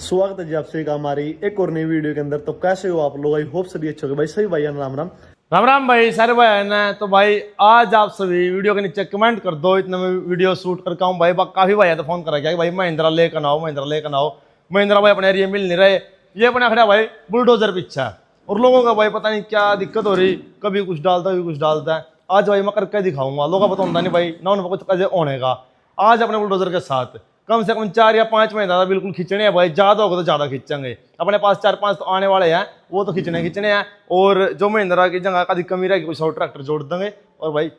स्वागत है जी आप सभी का हमारी एक और नई वीडियो के अंदर। तो कैसे हो आप लोग? आई होप सभी अच्छे होंगे भाई। सही भाई राम राम राम राम भाई, सारे भाई है ना। तो भाई आज आप सभी वीडियो के नीचे कमेंट कर दो, इतना मैं वीडियो शूट करके आऊँ भाई। काफी भाई है तो फोन करा क्या भाई महिंद्रा लेकर आओ, महिंद्रा लेकर आओ। महिंद्रा भाई अपने एरिया मिल नहीं रहे, ये अपना खड़ा भाई बुलडोजर पीछा। और लोगों का भाई पता नहीं क्या दिक्कत हो रही, कभी कुछ डालता है कभी कुछ डालता है। आज भाई मैं करके दिखाऊंगा, लोगों को पता नहीं भाई ना उनको कुछ कैसे होने का। आज अपने बुलडोजर के साथ कम से कम 4 या 5 महीना बिल्कुल खींचने हैं भाई। ज्यादा होगा तो ज्यादा खींचेंगे, अपने पास 4-5 तो आने वाले हैं, वो तो खींचने हैं। और जो महिंद्रा की जगह का कमी रहेगी कुछ और ट्रैक्टर जोड़ देंगे। और भाई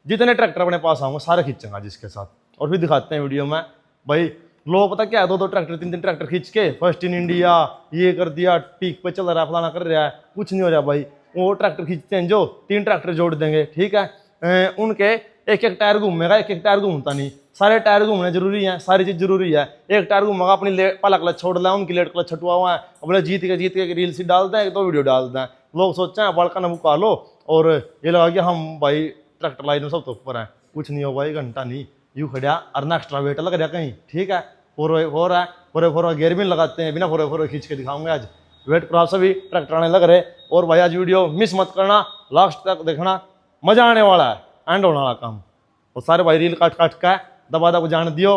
जितने ट्रैक्टर अपने पास आऊंगे सारे खींचेंगे जिसके साथ। और फिर दिखाते हैं वीडियो में भाई। लोग पता क्या है, 2-2 ट्रैक्टर 3-3 ट्रैक्टर खींच के फर्स्ट इन इंडिया ये कर दिया, पीक पे चल रहा है, फलाना कर रहा है। कुछ नहीं हो रहा भाई। वो ट्रैक्टर खींचते हैं जो 3 ट्रैक्टर जोड़ देंगे, ठीक है। उनके एक एक टायर घूमेगा, एक एक टायर घूमता नहीं। सारे टायर घूमने जरूरी है, सारी चीज जरूरी है। एक टायर घूमेगा अपनी पहला क्लच छोड़ रहा है, उनकी लेट क्लच छटुआ हुआ है। अपने जीत के रील सी डालते हैं तो वीडियो डालते हैं। लोग सोचते हैं बड़का नबू का लो और ये लगा कि हम भाई ट्रैक्टर लाइन में सब तो ऊपर है। कुछ नहीं हो भाई, घंटा नहीं यूँ खड़ा और एक्स्ट्रा वेट लग रहा कहीं, ठीक है। फोर गेयर भी लगाते हैं, बिना फोर खींच के दिखाऊंगे आज। वेट क्रॉस से भी ट्रैक्टर आने लग रहे। और भाई आज वीडियो मिस मत करना, लास्ट तक देखना, मजा आने वाला है, एंड होने वाला काम। और सारे भाई रील काट का दबा दबा जान दियो।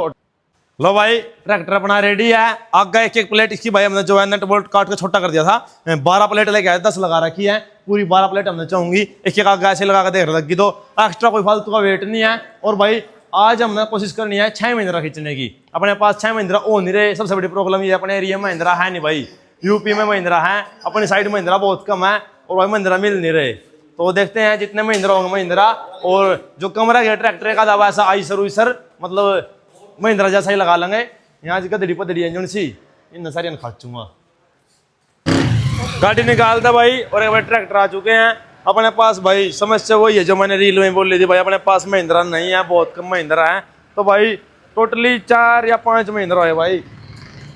लो भाई ट्रैक्टर अपना रेडी है। आगे एक प्लेट इसकी भाई हमने जो है नट बोल्ट काट के छोटा कर दिया था। 12 प्लेट लेके आए, 10 लगा रखी है। पूरी 12 प्लेट हमने चाहूंगी एक आगे ऐसे लगा के देख लगी तो एक्स्ट्रा कोई फालतू का वेट नहीं है। और भाई आज हमने कोशिश करनी है 6 महिंद्रा खींचने की। अपने पास 6 महिंद्रा हो नहीं रहे। सबसे बड़ी प्रॉब्लम ये अपने एरिया में महिंद्रा है नहीं भाई। यूपी में महिंद्रा है, अपनी साइड महिंद्रा बहुत कम है। और भाई महिंद्रा मिल नहीं रहे। तो देखते हैं जितने महिंद्रा होंगे महिंद्रा। और जो कमरा गया ट्रैक्टर का दबा ऐसा आईसर मतलब महिंद्रा जैसा ही लगा लेंगे। यहाँ गदड़ी पदड़ी इंजन सी इन सारी खाचूंगा। गाड़ी निकालता भाई। और एक बार ट्रैक्टर आ चुके हैं अपने पास भाई। समस्या वही है जो मैंने रील में बोल ली थी भाई, अपने पास महिंद्रा नहीं है, बहुत कम महिंद्रा है। तो भाई टोटली 4 या 5 महिंद्रा है भाई।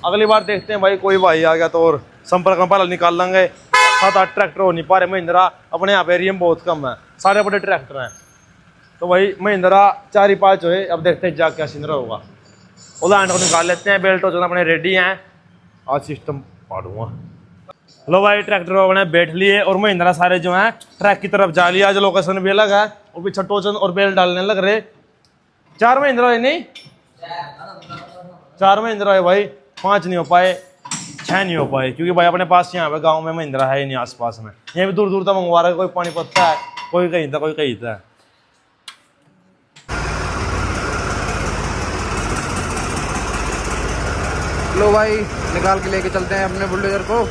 अगली बार देखते हैं भाई, कोई भाई आ गया तो और संपर्क में पहले निकाल लेंगे। 7-8 ट्रैक्टर हो नहीं पा रहे महिंद्रा, अपने यहाँ पे एरिया में बहुत कम है, सारे बड़े ट्रैक्टर हैं। तो भाई महिंद्रा 4-5 हुए। अब देखते हैं जा क्या सिंद्रा होगा। ओला को निकाल लेते हैं, बेल्ट जो अपने रेडी हैं। आज सिस्टम पाड़ूंगा। लो भाई ट्रैक्टर अपने बैठ लिए और महिंद्रा सारे जो हैं ट्रैक की तरफ जा लिया। आज लोकेशन भी अलग है और पीछे टोचन और बेल्ट डालने लग रहे। 4 महिंद्रा है नहीं, 4 महिंद्रा है भाई। 5 नहीं हो पाए, 6 नहीं हो पाए, क्योंकि भाई अपने पास यहाँ पे गांव में महिंद्रा है ही नहीं आसपास में। यहाँ भी दूर दूर तक मंगवा रहा है, कोई पानी पत्ता है, कोई कहीं था कोई कहीं था। लो भाई निकाल के लेके चलते हैं अपने बुलडोजर को।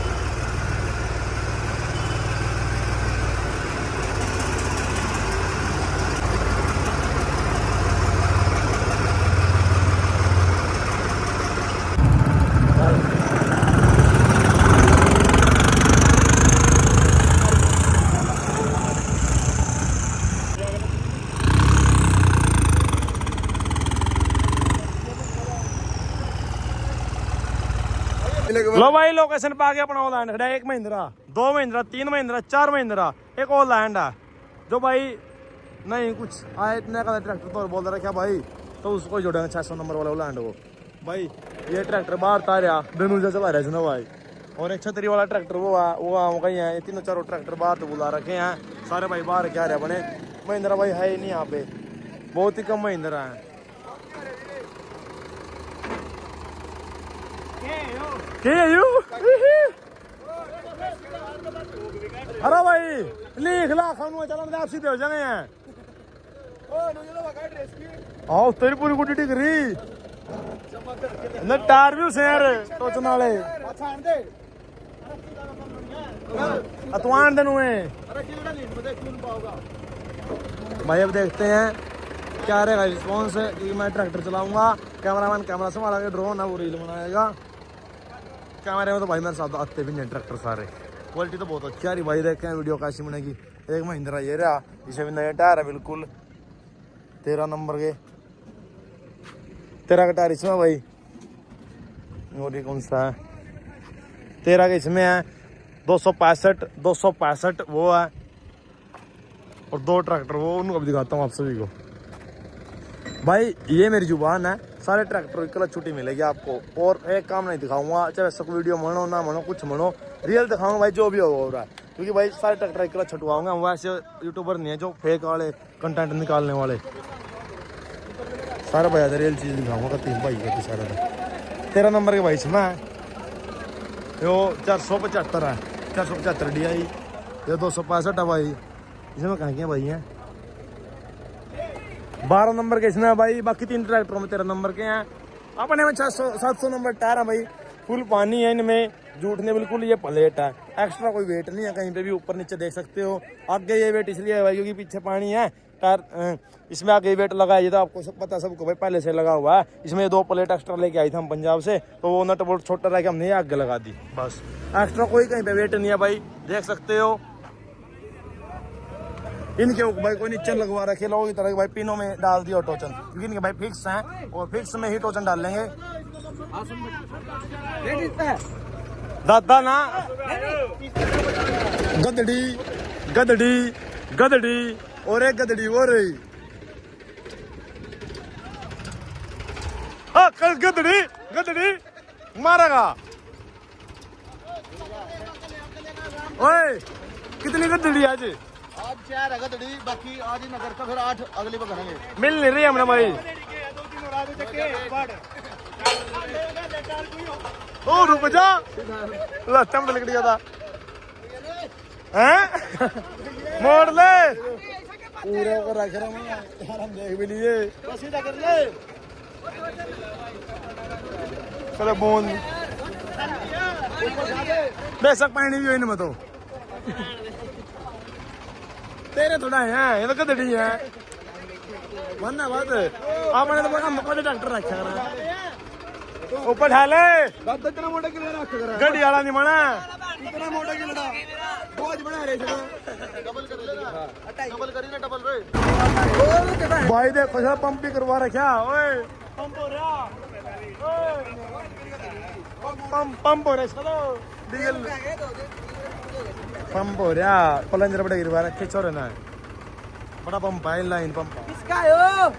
लो भाई लोकेशन पे आ गया अपना ओलैंड खड़ा है। 1 महिंद्रा, 2 महिंद्रा, 3 महिंद्रा, 4 महिंद्रा, एक ओलैंड है। जो भाई नहीं कुछ आए इतने का ट्रैक्टर तो बोल रहा क्या भाई, तो उसको जोड़ेंगे 600 नंबर वाला ओलैंड को भाई। ये ट्रैक्टर बाहर तारा बेनूजा चला रहा है ना भाई। और एक छतरी वाला ट्रैक्टर वो कहीं है। 3-4 ट्रैक्टर बाहर तो बुला रखे हैं सारे भाई, बाहर क्या रहे अपने। महिंद्रा भाई है ही नहीं यहाँ पे, बहुत ही कम महिंद्रा है। अरे भाई लिख ला खानू चलन आप सीधे हो जाने हैं। आओ तेरी पूरी गुड्डी टिक रही न टायर भी उसे यार टोचन वाले अतवान दिन हुए भाई। अब देखते हैं क्या रहेगा रिस्पॉन्स, क्योंकि मैं ट्रैक्टर चलाऊंगा, कैमरामैन कैमरा संभालेगा, ड्रोन है वो रील बनाएगा। कैमरे में तो भाई मेरे साथ आते भी नहीं ट्रैक्टर सारे। क्वालिटी तो बहुत अच्छी आ रही भाई। देखें वीडियो कैसी बनेगी। 1 महिंद्रा ये रहा, इसे भी नया टायर है बिल्कुल 13 नंबर के। 13 का टायर इसमें भाई। और ये कौन सा है? 13 का इसमें है। 265 वो है। और 2 ट्रैक्टर वो, उनको भी दिखाता हूँ आप सभी को भाई। ये मेरी जुबान है, सारे ट्रैक्टर की क्लच छुट्टी मिलेगी आपको। और एक काम नहीं दिखाऊंगा, चाहे सब वीडियो मनो ना मनो कुछ मनो, रियल दिखाऊंगा भाई जो भी हो रहा है, क्योंकि भाई सारे ट्रैक्टर की क्लच छुटवाऊंगा। वैसे यूट्यूबर नहीं है जो फेक वाले कंटेंट निकालने वाले, सारा भाई रियल चीज़ दिखाऊंगा। तीन भाई का सारा 13 नंबर के भाई इसमें यो 475 है, 475 DI, ये 265 है भाई, इसमें कहाँ के भाई हैं 12 नंबर के इसमें भाई। बाकी 3 ट्रैक्टरों में 13 नंबर के हैं। अपने में 600-700 नंबर टायर है भाई, फुल पानी है इनमें, जूटने बिल्कुल ये प्लेट है, एक्स्ट्रा कोई वेट नहीं है कहीं पे भी, ऊपर नीचे देख सकते हो। आगे ये वेट इसलिए है भाई क्योंकि पीछे पानी है, टायर इसमें आगे वेट लगा है, ये तो आपको सब पता, सबको भाई पहले से लगा हुआ है। इसमें 2 प्लेट एक्स्ट्रा लेके आई थी हम पंजाब से, तो वो नट बोल्ट छोटा रह के हमने ये आगे लगा दी बस, एक्स्ट्रा कोई कहीं पे वेट नहीं है भाई, देख सकते हो। इनके भाई कोई नीचे लगवा रखे लोगों की तरह भाई, पिनों में डाल दिया टोचन, क्योंकि इनके भाई फिक्स हैं और फिक्स में ही टोचन डाल लेंगे। दादा ना गदड़ी गदड़ी गदड़ी और एक गदड़ी वो रही, कल गदड़ी गदड़ी मारेगा। ओए कितनी गदड़ी आज? आज 4 है गदड़ी, बाकी आज ही नगर का, फिर 8 अगली बार करेंगे। मिल नहीं रही हमने भाई। ओ रुक जा, लस्टम तो लिख था हैं, मोड़ ले पूरे को रख रहा हूँ यार, हम देख भी लिए, सीधा कर ले। चलो बोन बेशक पानी भी हो इनमें तो तेरे थोड़ा है, ये तो गदड़ी है वरना बात आपने तो बड़ा डॉक्टर रखा करा ऊपर ढाले इतना मोटा किलो रख कर गड्डी वाला नहीं बना, इतना मोटा किलो बोझ बना रहे डबल कर लेना, डबल करी ना, डबल रे भाई देखो सर पंप भी करवा रखा, ओए पंप हो रहा, पंप हो रहा, चलो डीजल पंप हो रहा, प्लंजर बड़ा गिरवा रखे छोरे ना, बड़ा पंप है, लाइन पंप। किसका हो?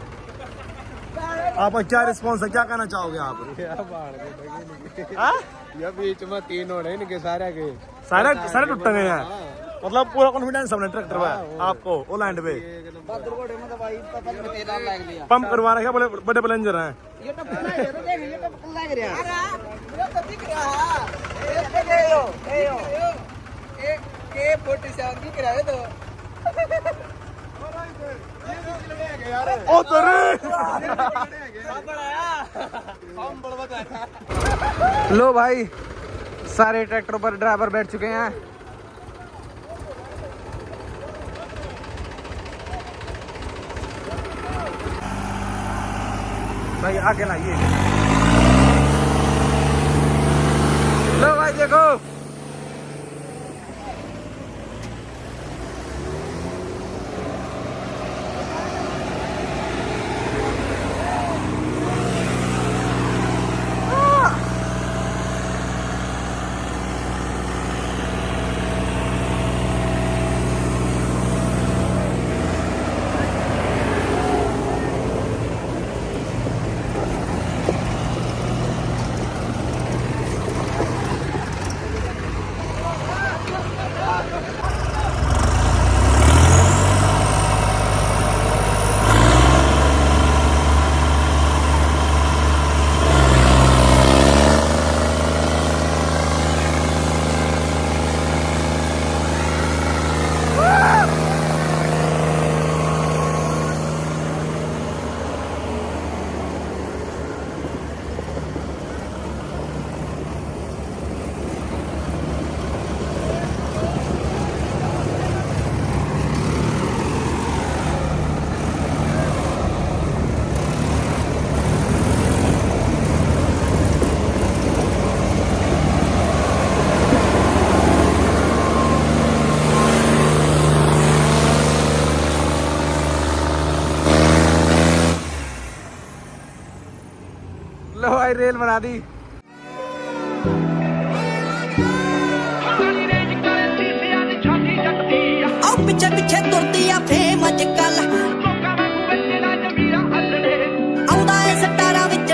आप क्या रिस्पॉन्स है, क्या कहना चाहोगे आप? ये बीच में 3 होने इनके सारे के सारे टूट गए हैं, मतलब पूरा कॉन्फिडेंस हमने ट्रैक्टर में आपको ओ लैंड पे पंप करवा रखा, बड़े बड़े प्लंजर हैं। ये तो फुल है, देख ये तो फुल लग रहा है, ये तो दिख रहा है, ये 47 दिख रहा है तो ओ तेरे लो भाई, सारे ट्रैक्टरों पर ड्राइवर बैठ चुके हैं। भाई आगे लाइए, लो भाई देखो, लो भाई रेल बना दी। पिछे पिछे तुरदी आ फेम अजकल आउंदा है सटारा विच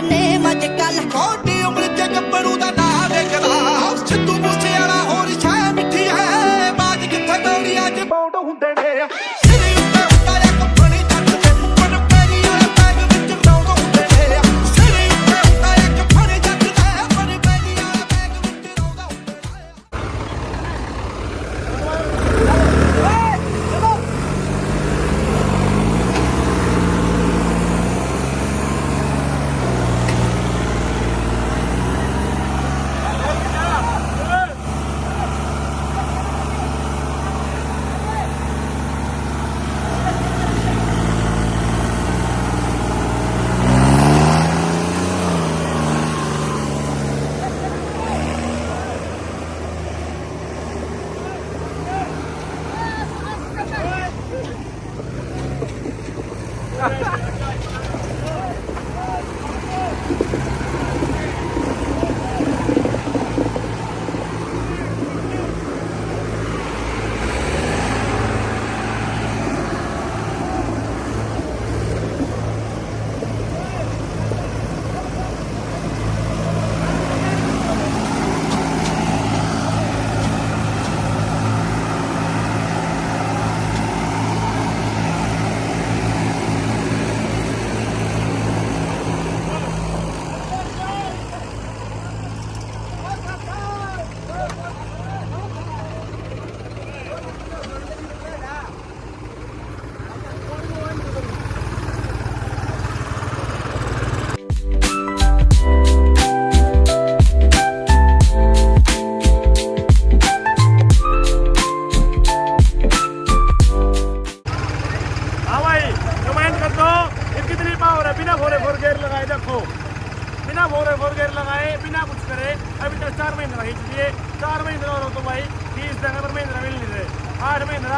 खींच दिए। 4 महीने और हो तो भाई 30 देंगे पर महीना मिल नहीं रहे। 8 महीना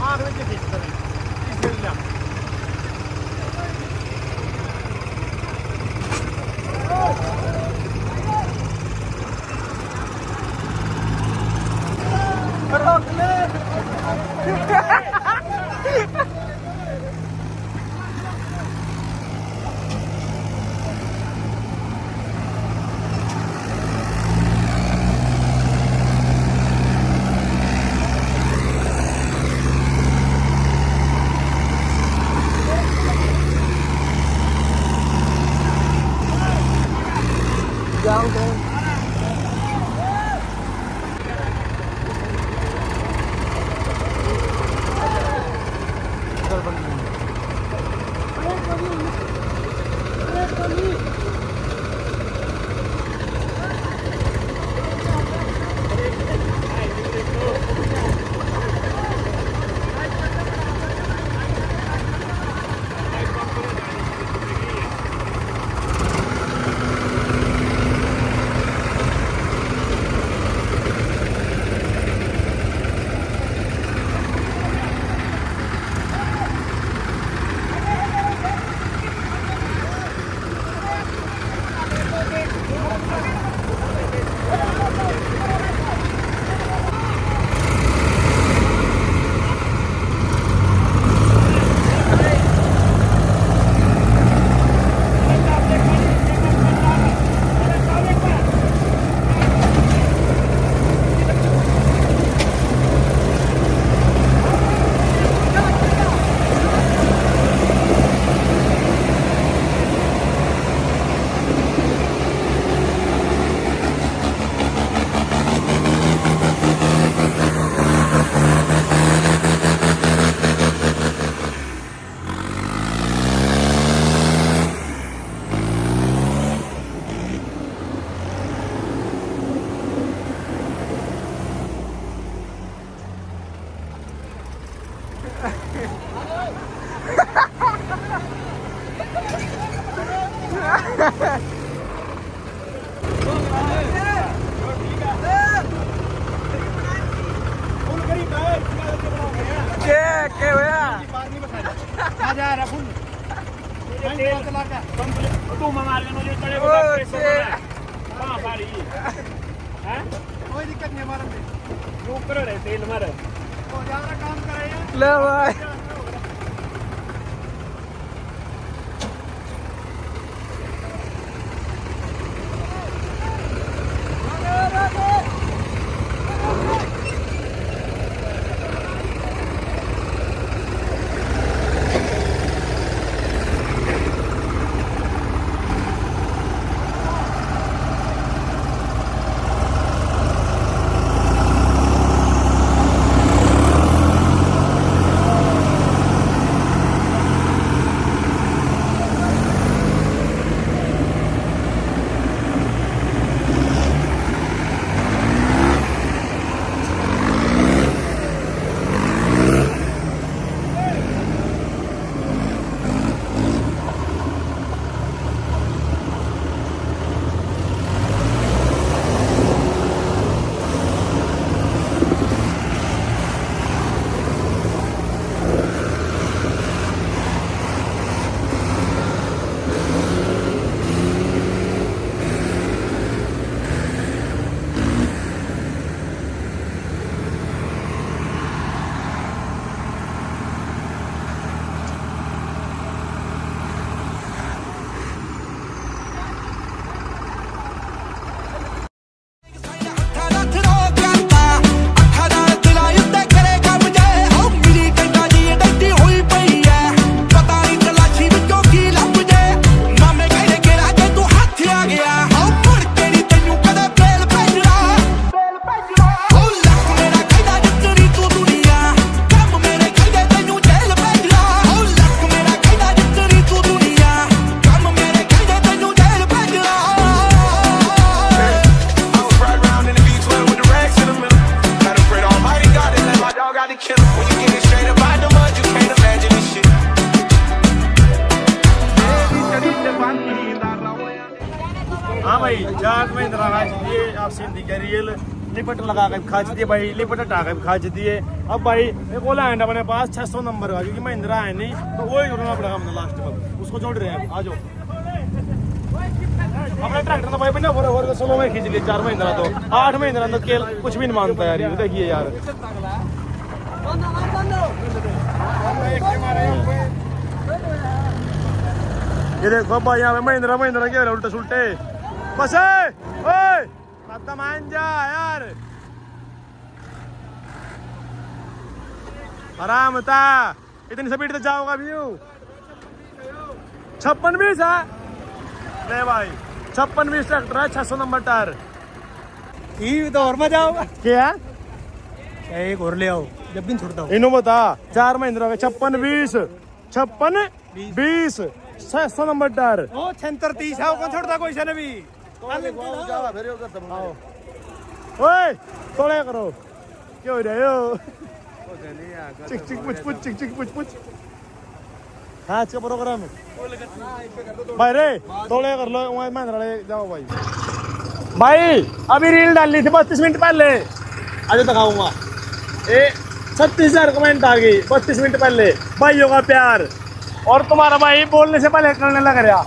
आँख में खींच रहे इसलिए कोई दिक्कत नहीं हमारा तेल मार काम करें ले भाई लिपट लगा के खा देती है भाई, लिपट हटा के खा देती है। अब भाई एक ओला हैंड अपने पास 600 नंबर का, क्योंकि महिंद्रा है नहीं तो वही जोड़ना पड़ेगा हमने लास्ट में, उसको जोड़ रहे हैं। आ जाओ अपने ट्रैक्टर तो भाई बिना भर 16 में खींच लिए 4 महिंद्रा, तो 8 महिंद्रा तो केल कुछ भी नहीं मानता यार, ये देखिए यार। ये देखो भाई यहाँ पे महिंद्रा महिंद्रा के उल्टे सुलटे बस है मान जा यार, आराम था, इतनी स्पीड से जाओगा व्यू। 56-20 है ले भाई, 56-20 ट्रैक्टर है, 600 नंबर टायर। तो और मजा आओगा, क्या एक और ले आओ जब भी छोड़ता हूँ। इन्हों बता 4 महिंद्रा के 56-20 56-20 600 नंबर टायर। ओ 36-30 है, कौन छोड़ता कोई से भी। ओए थोड़ा करो, क्यों हो रहे हो? चिक चिक पुच पुच चिक चिक पुच पुच। हाँ इसका प्रोग्राम भाई रे थोड़े कर लो, वहाँ महिंद्रा ले जाओ भाई। भाई अभी रील डाली थी 32 मिनट पहले, आज दिखाऊंगा। 36,000 कमेंट आ गई 32 मिनट पहले। भाइयों का प्यार, और तुम्हारा भाई बोलने से पहले करने लग रहा।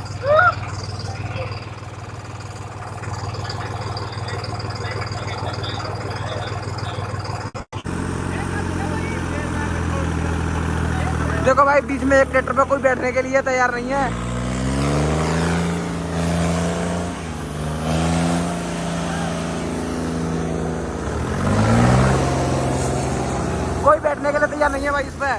देखो भाई बीच में एक ट्रैक्टर पे कोई बैठने के लिए तैयार नहीं है। कोई बैठने के लिए तैयार नहीं है भाई इस पे।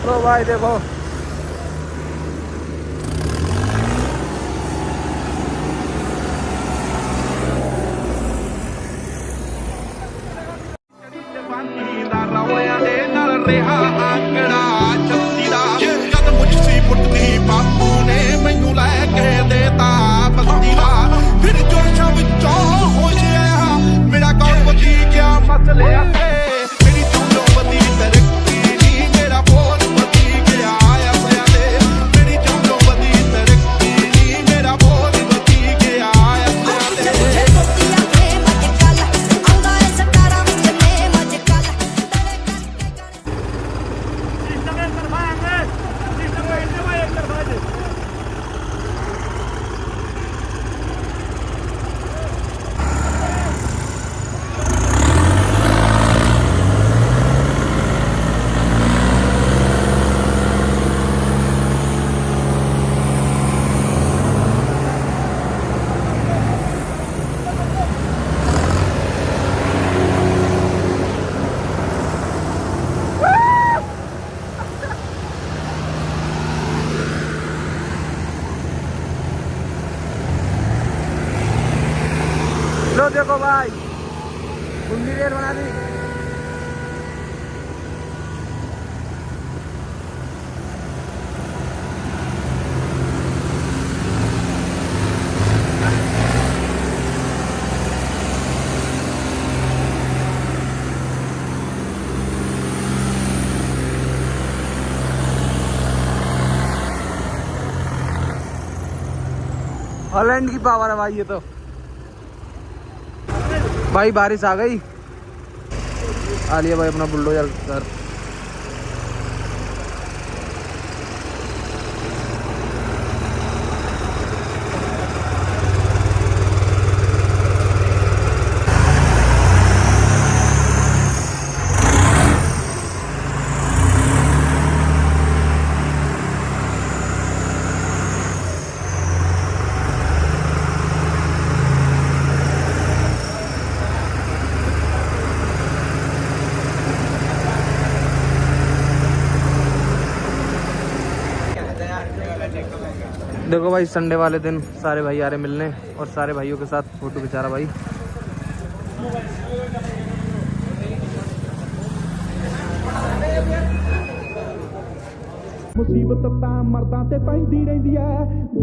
तो भाई देखो लो देखो भाई कुंडी रेल बना दी। हॉलैंड की पावर है भाई ये तो। भाई बारिश आ गई, आ लिया भाई अपना बुलडोजर कर। देखो भाई संडे वाले दिन सारे भाई आ रहे मिलने और सारे भाइयों के साथ फोटो खिंचा रहा भाई। मुसीबत तां मर्दां ते पैंदी रहिंदी ऐ।